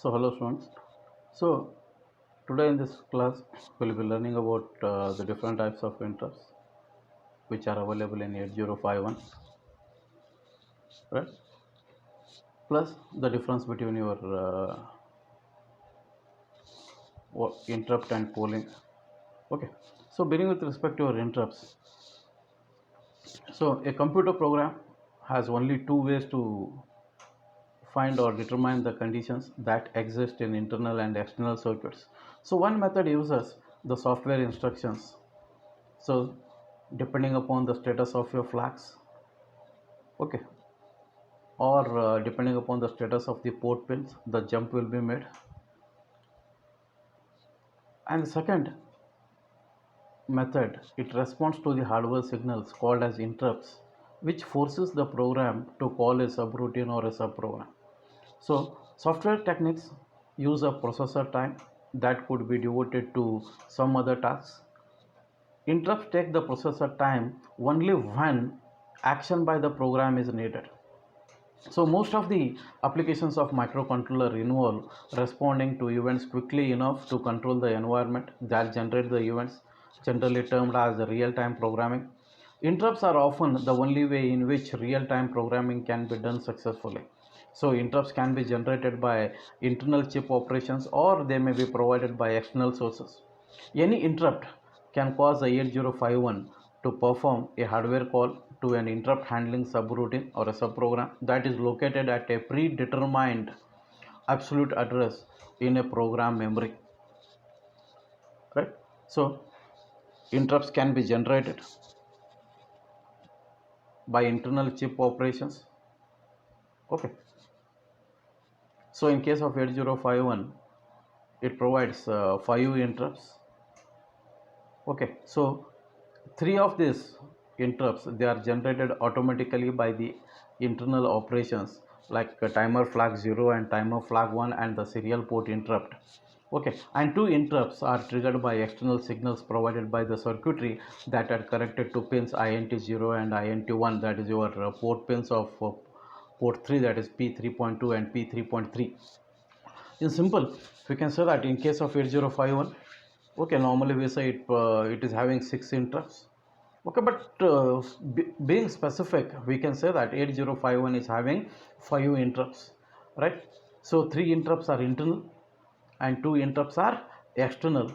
So hello students. So today in this class we'll be learning about the different types of interrupts which are available in 8051, right? Plus the difference between your interrupt and polling. Okay. So beginning with respect to your interrupts. So a computer program has only two ways to find or determine the conditions that exist in internal and external circuits. So one method uses the software instructions. So depending upon the status of your flags, okay, or depending upon the status of the port pins, the jump will be made. And the second method, it responds to the hardware signals called as interrupts, which forces the program to call a subroutine or a subprogram. So software techniques use a processor time that could be devoted to some other tasks. Interrupts take the processor time only when action by the program is needed. So most of the applications of microcontroller involve responding to events quickly enough to control the environment that generate the events, generally termed as real-time programming. Interrupts are often the only way in which real-time programming can be done successfully. So interrupts can be generated by internal chip operations or they may be provided by external sources. Any interrupt can cause the 8051 to perform a hardware call to an interrupt handling subroutine or a subprogram that is located at a predetermined absolute address in a program memory, right? So interrupts can be generated by internal chip operations. Okay, so in case of 8051 it provides 5 interrupts. Okay, so three of these interrupts, they are generated automatically by the internal operations like timer flag 0 and timer flag 1 and the serial port interrupt. Okay, and two interrupts are triggered by external signals provided by the circuitry that are connected to pins int 0 and int 1, that is your port pins of port 3, that is p3.2 and p3.3. In simple, we can say that in case of 8051, okay, normally we say it is having 6 interrupts. Okay, but being specific, we can say that 8051 is having 5 interrupts, right? So 3 interrupts are internal and 2 interrupts are external.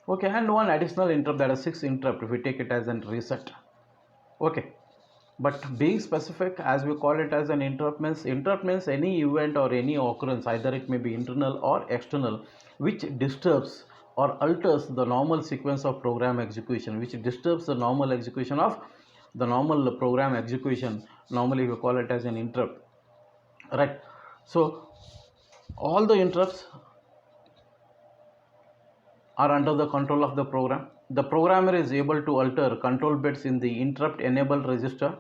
Okay, and one additional interrupt, that is 6 interrupt, if we take it as a reset. Okay, but being specific, as we call it as an interrupt means any event or any occurrence, either it may be internal or external, which disturbs or alters the normal sequence of program execution, which disturbs the normal execution of the normal program execution. Normally we call it as an interrupt, right? So all the interrupts are under the control of the program. The programmer is able to alter control bits in the interrupt enable register,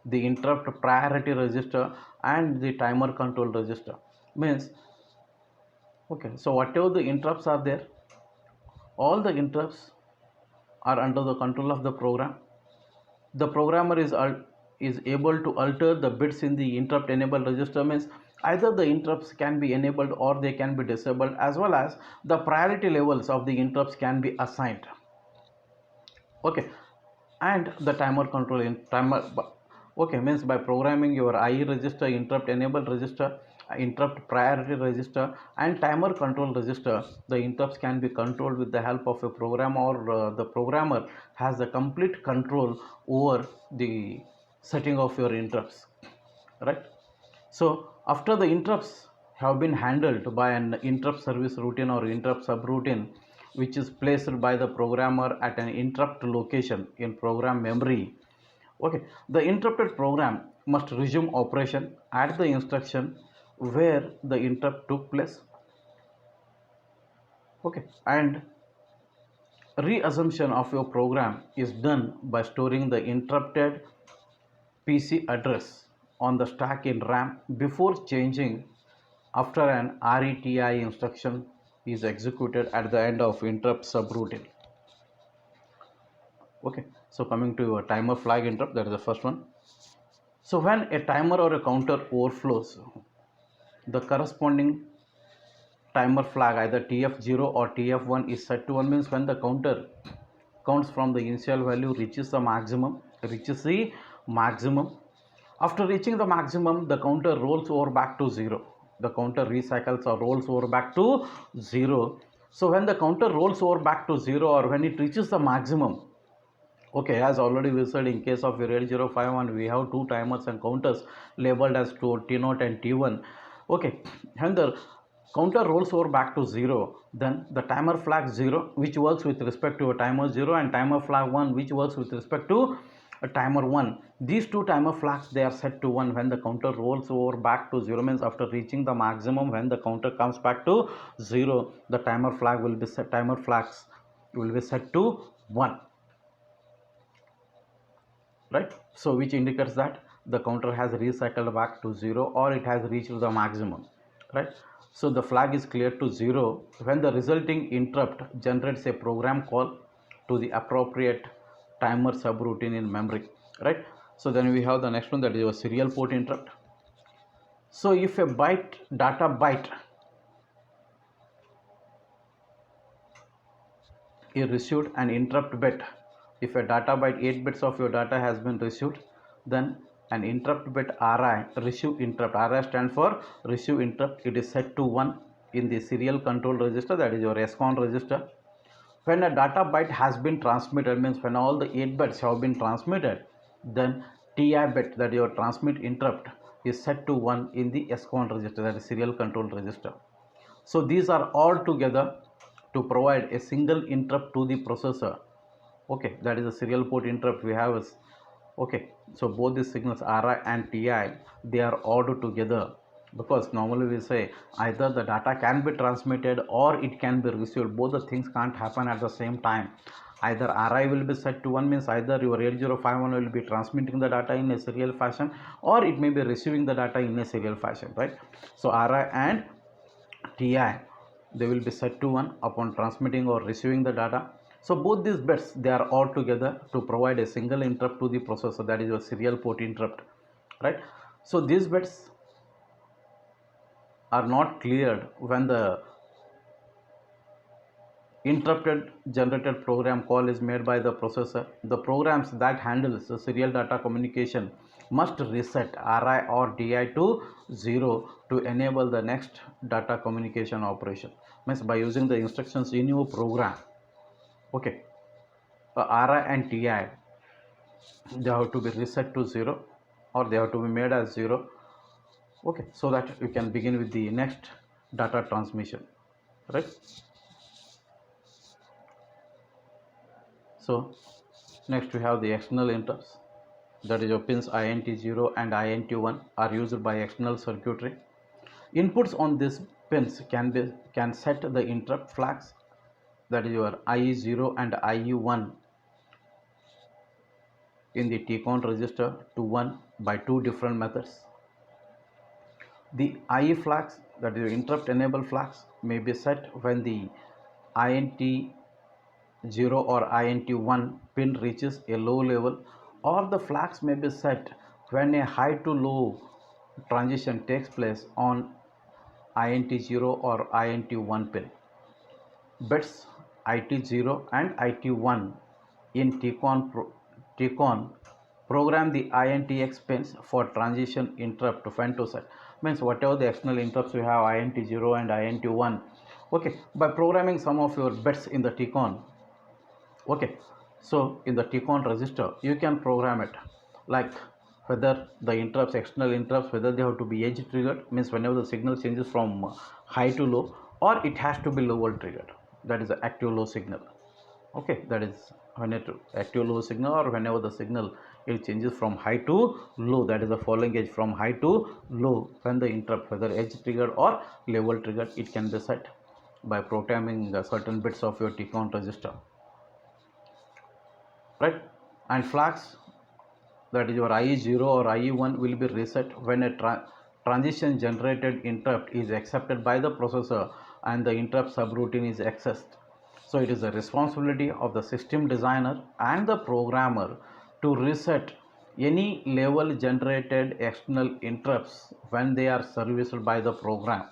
the interrupt priority register, and the timer control register. Means, okay, so whatever the interrupts are there, all the interrupts are under the control of the program. The programmer is able to alter the bits in the interrupt enable register. Means either the interrupts can be enabled or they can be disabled, as well as the priority levels of the interrupts can be assigned. Okay, and the timer control in timer, okay, means by programming your IE register, interrupt enable register, interrupt priority register, and timer control register, the interrupts can be controlled with the help of a program, or the programmer has the complete control over the setting of your interrupts, right? So after the interrupts have been handled by an interrupt service routine or interrupt subroutine, which is placed by the programmer at an interrupt location in program memory, okay, the interrupted program must resume operation at the instruction where the interrupt took place. Okay, and reassumption of your program is done by storing the interrupted PC address on the stack in RAM before changing after an RETI instruction is executed at the end of interrupt subroutine. Okay, so coming to a timer flag interrupt, that is the first one. So when a timer or a counter overflows, the corresponding timer flag either TF0 or TF1 is set to 1 means when the counter counts from the initial value reaches the maximum. After reaching the maximum, the counter rolls over back to 0. The counter recycles or rolls over back to 0. So when the counter rolls over back to 0 or when it reaches the maximum, okay, as already we said, in case of your 8051, we have two timers and counters labeled as T0 and T1. Okay, when the counter rolls over back to 0, then the timer flag 0, which works with respect to a timer 0, and timer flag 1, which works with respect to a timer 1. These two timer flags, they are set to 1 when the counter rolls over back to 0, means after reaching the maximum, when the counter comes back to 0, the timer flags will be set to 1. Right, so which indicates that the counter has recycled back to 0 or it has reached the maximum. Right, so the flag is cleared to 0 when the resulting interrupt generates a program call to the appropriate timer subroutine in memory. Right, so then we have the next one, that is your serial port interrupt. So if a data byte is received, an interrupt bit, if a data byte 8 bits of your data has been received, then an interrupt bit RI, receive interrupt, RI stands for receive interrupt, it is set to 1 in the serial control register, that is your SCON register. When a data byte has been transmitted, means when all the 8 bits have been transmitted, then TI bit, that is your transmit interrupt, is set to 1 in the SCON register, that is serial control register. So these are all together to provide a single interrupt to the processor. Okay, that is a serial port interrupt we have. Okay, so both these signals RI and TI, they are ordered together, because normally we say either the data can be transmitted or it can be received. Both the things can't happen at the same time. Either RI will be set to 1, means either your 8051 will be transmitting the data in a serial fashion, or it may be receiving the data in a serial fashion. Right, so RI and TI, they will be set to 1 upon transmitting or receiving the data. So both these bits, they are all together to provide a single interrupt to the processor, that is your serial port interrupt. Right, so these bits are not cleared when the interrupted generated program call is made by the processor. The programs that handles the serial data communication must reset RI or TI to 0 to enable the next data communication operation. Means by using the instructions in your program, okay, RI and TI, they have to be reset to 0 or they have to be made as 0. Okay, so that you can begin with the next data transmission. Right, so next we have the external interrupts, that is your pins INT0 and INT1 are used by external circuitry. Inputs on these pins can set the interrupt flags, that is your IE0 and IE1 in the TCON register to 1 by two different methods. The IE flags, that is interrupt enable flags, may be set when the INT0 or INT1 pin reaches a low level, or the flags may be set when a high to low transition takes place on INT0 or INT1 pin. Bits IT0 and IT1 in TCON program the INTX pins for transition interrupt when to set. Means whatever the external interrupts you have, INT0 and INT1, okay, by programming some of your bits in the TCON, okay, so in the TCON register you can program it like whether the interrupts, external interrupts, whether they have to be edge triggered, means whenever the signal changes from high to low, or it has to be lower triggered, that is the active low signal. Okay, that is when it active low signal, or whenever the signal it changes from high to low, that is the falling edge from high to low, when the interrupt, whether edge triggered or level triggered, it can be set by programming certain bits of your TCON register. Right, and flags, that is your IE0 or IE1 will be reset when a transition generated interrupt is accepted by the processor and the interrupt subroutine is accessed. So it is the responsibility of the system designer and the programmer to reset any level generated external interrupts when they are serviced by the program.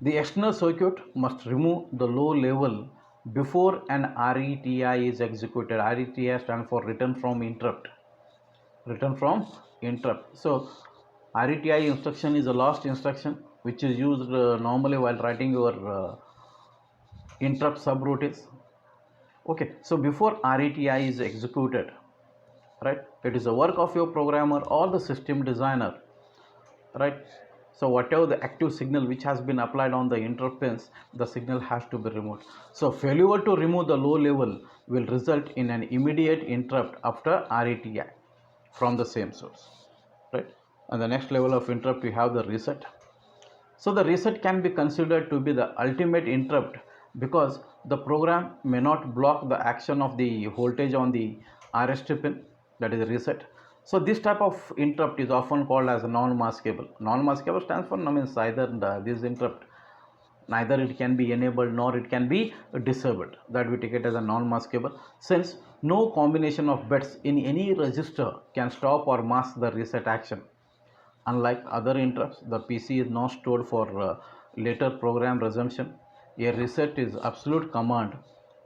The external circuit must remove the low level before an RETI is executed. RETI stands for return from interrupt. Return from interrupt. So RETI instruction is the last instruction which is used normally while writing your interrupt subroutines. Okay, so before RETI is executed, right, it is the work of your programmer or the system designer, right? So whatever the active signal which has been applied on the interrupt pins, the signal has to be removed. So failure to remove the low level will result in an immediate interrupt after RETI from the same source, right? And the next level of interrupt, we have the reset. So the reset can be considered to be the ultimate interrupt because the program may not block the action of the voltage on the RST pin, that is reset. So this type of interrupt is often called as non-maskable. Non-maskable stands for means either this interrupt, neither it can be enabled nor it can be disabled. That we take it as a non-maskable, since no combination of bits in any register can stop or mask the reset action. Unlike other interrupts, the PC is not stored for later program resumption. A reset is absolute command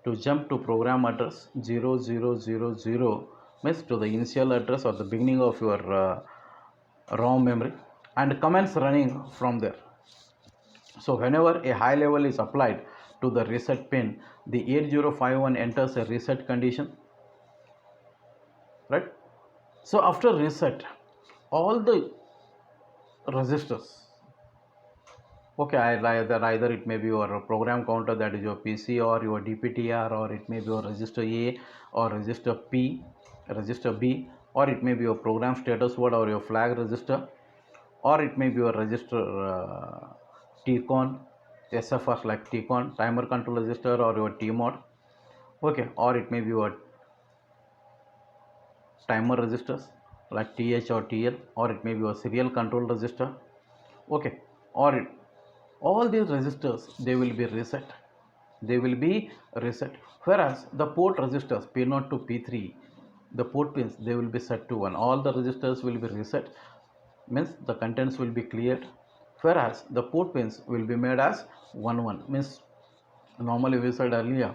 to jump to program address 0000, means to the initial address or the beginning of your ROM memory, and commence running from there. So whenever a high level is applied to the reset pin, the 8051 enters a reset condition, right? So after reset, all the registers, okay, either it may be your program counter, that is your PC, or your DPTR, or it may be your register A or register P, register B, or it may be your program status word or your flag register, or it may be your register TCON, SFRs like TCON, timer control register, or your TMOD, okay, or it may be your timer registers like TH or TL, or it may be your serial control register, okay, or all these registers, they will be reset, whereas the port registers P0 to P3, the port pins, they will be set to 1. All the registers will be reset, means the contents will be cleared, whereas the port pins will be made as 1 means normally we said earlier,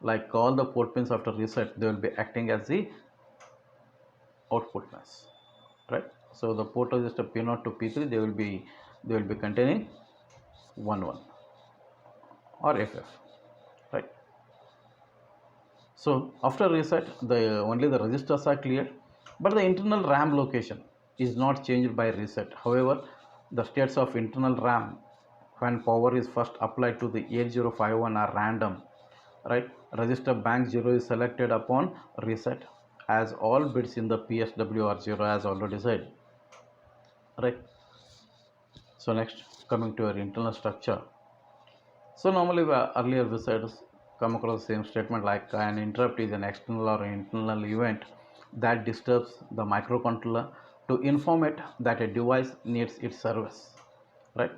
like all the port pins after reset, they will be acting as the output pins, right? So the port register P0 to P3, they will be containing 1 or FF, right? So after reset, the only the registers are cleared, but the internal RAM location is not changed by reset. However, the states of internal RAM when power is first applied to the 8051 are random, right? Register bank 0 is selected upon reset, as all bits in the PSW are 0, as already said, right? So next, coming to our internal structure. So normally earlier we said, come across the same statement like an interrupt is an external or internal event that disturbs the microcontroller to inform it that a device needs its service, right?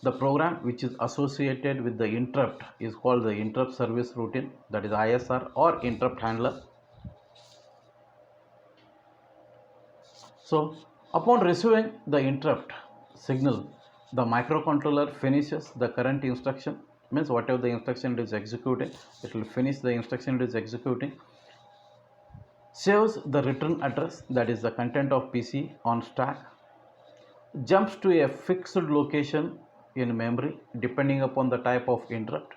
The program which is associated with the interrupt is called the interrupt service routine, that is ISR, or interrupt handler. So upon receiving the interrupt signal, the microcontroller finishes the current instruction, means whatever the instruction it is executing, it will finish the instruction it is executing, saves the return address, that is the content of PC on stack, jumps to a fixed location in memory depending upon the type of interrupt,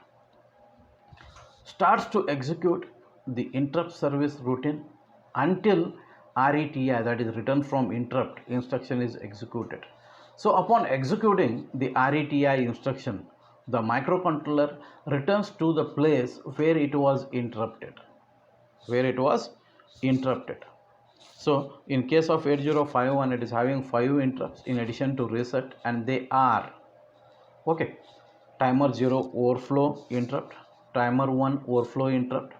starts to execute the interrupt service routine until RETI, that is return from interrupt instruction, is executed. So upon executing the RETI instruction, the microcontroller returns to the place where it was interrupted. So in case of 8051, it is having 5 interrupts in addition to reset, and they are, okay, timer 0 overflow interrupt, timer 1 overflow interrupt,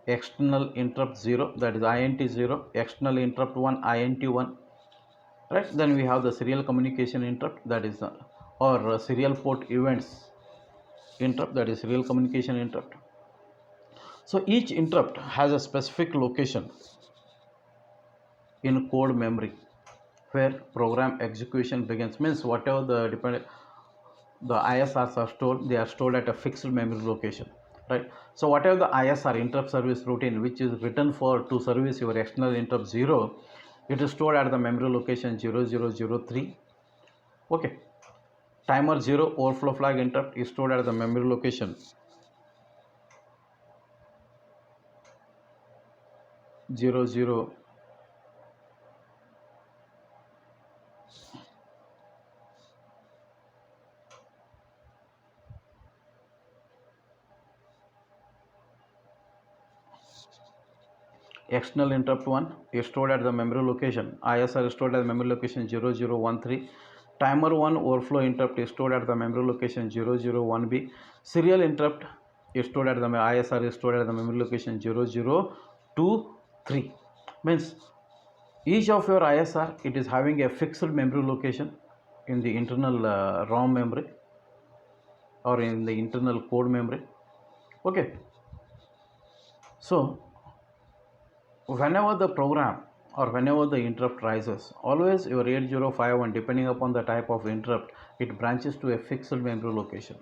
external interrupt 0, that is INT 0, external interrupt 1, INT 1, right? Then we have the serial communication interrupt, that is or serial port events interrupt, that is serial communication interrupt. So each interrupt has a specific location in code memory where program execution begins, means whatever the the ISRs are stored, they are stored at a fixed memory location, right? So whatever the ISR, interrupt service routine, which is written for to service your external interrupt 0, it is stored at the memory location 0003. Okay. Timer 0 overflow flag interrupt is stored at the memory location 00. External interrupt 1 is stored at the memory location, ISR is stored at the memory location 0013. Timer 1 overflow interrupt is stored at the memory location 001B. Serial interrupt is stored at the ISR is stored at the memory location 0023. Means each of your ISR, it is having a fixed memory location in the internal ROM memory or in the internal code memory. Okay. So whenever the program or whenever the interrupt rises, always your 8051, depending upon the type of interrupt, it branches to a fixed memory location.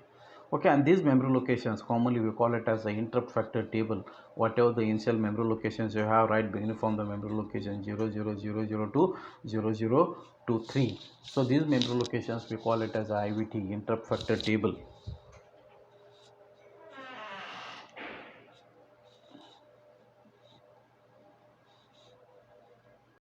Okay, and these memory locations, commonly we call it as the interrupt factor table. Whatever the initial memory locations you have, right, beginning from the memory location 00002 to 0023. So these memory locations we call it as IVT, interrupt factor table.